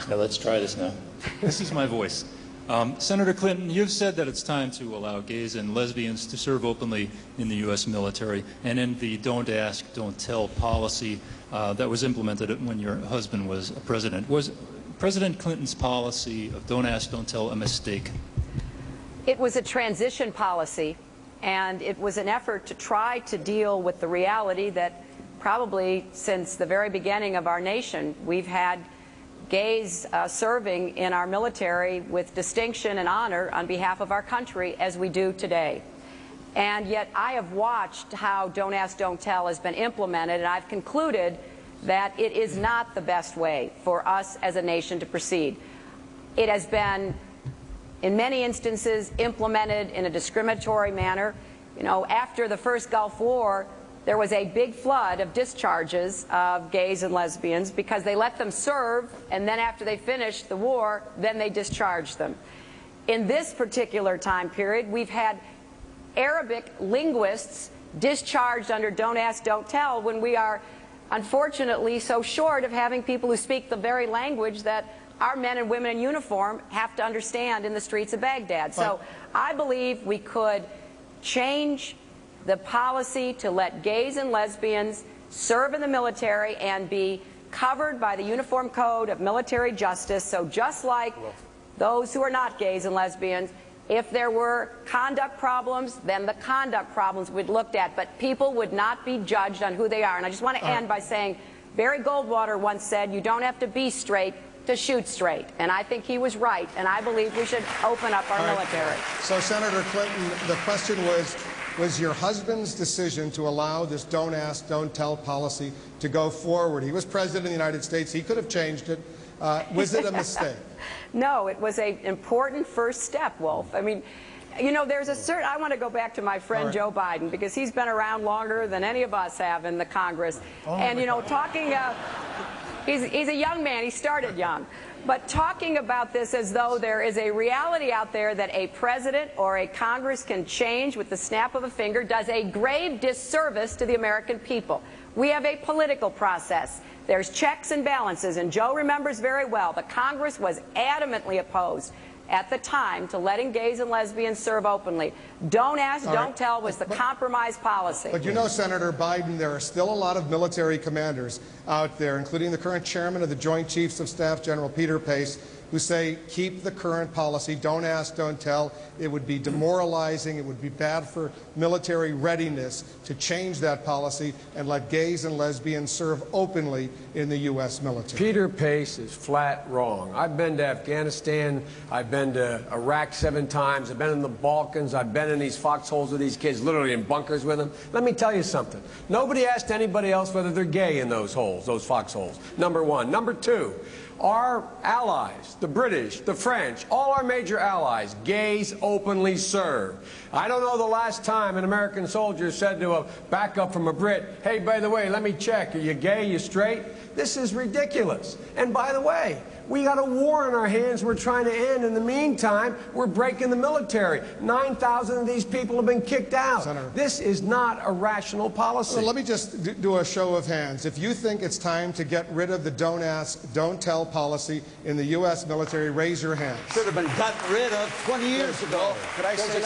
Yeah, let's try this now. This is my voice. Senator Clinton, you've said that it's time to allow gays and lesbians to serve openly in the U.S. military and in the don't ask, don't tell policy that was implemented when your husband was president. Was President Clinton's policy of don't ask, don't tell a mistake? It was a transition policy, and it was an effort to try to deal with the reality that probably since the very beginning of our nation, we've had gays serving in our military with distinction and honor on behalf of our country as we do today. And yet I have watched how Don't Ask, Don't Tell has been implemented, and I've concluded that it is not the best way for us as a nation to proceed. It has been, in many instances, implemented in a discriminatory manner. You know, after the first Gulf War, there was a big flood of discharges of gays and lesbians because they let them serve, and then after they finished the war, then they discharged them. In this particular time period, we've had Arabic linguists discharged under Don't Ask, Don't Tell when we are unfortunately so short of having people who speak the very language that our men and women in uniform have to understand in the streets of Baghdad. So I believe we could change the policy to let gays and lesbians serve in the military and be covered by the Uniform Code of Military Justice. So just like those who are not gays and lesbians, if there were conduct problems, then the conduct problems would be looked at, but people would not be judged on who they are. And I just want to end by saying Barry Goldwater once said, you don't have to be straight to shoot straight. And I think he was right, and I believe we should open up our military. So, Senator Clinton, the question was your husband's decision to allow this don't ask, don't tell policy to go forward. He was president of the United States. He could have changed it. Was it a mistake? No, it was an important first step, Wolf. I mean, you know, there's a certain, I want to go back to my friend Joe Biden, because he's been around longer than any of us have in the Congress. And, you know, talking, he's a young man, he started young. But talking about this as though there is a reality out there that a president or a Congress can change with the snap of a finger does a grave disservice to the American people. We have a political process. There's checks and balances, and Joe remembers very well the Congress was adamantly opposed at the time to letting gays and lesbians serve openly. Don't ask, don't tell was the compromise policy. But you know, Senator Biden, there are still a lot of military commanders out there, including the current chairman of the Joint Chiefs of Staff, General Peter Pace, who say keep the current policy, don't ask, don't tell. It would be demoralizing, it would be bad for military readiness to change that policy and let gays and lesbians serve openly in the U.S. military. Peter Pace is flat wrong. I've been to Afghanistan, I've been to Iraq 7 times, I've been in the Balkans, I've been in these foxholes with these kids, literally in bunkers with them. Let me tell you something. Nobody asked anybody else whether they're gay in those holes, those foxholes, number one. Number two, our allies, the British, the French, all our major allies, gays openly serve. I don't know the last time an American soldier said to a backup from a Brit, hey, by the way, let me check, are you gay, you straight? This is ridiculous. And by the way, we got a war on our hands we're trying to end. In the meantime, we're breaking the military. 9,000 of these people have been kicked out. Senator, this is not a rational policy. Well, let me just do a show of hands. If you think it's time to get rid of the don't ask, don't tell policy in the U.S. military, raise your hand. Should have been gotten rid of 20 years ago. Could I say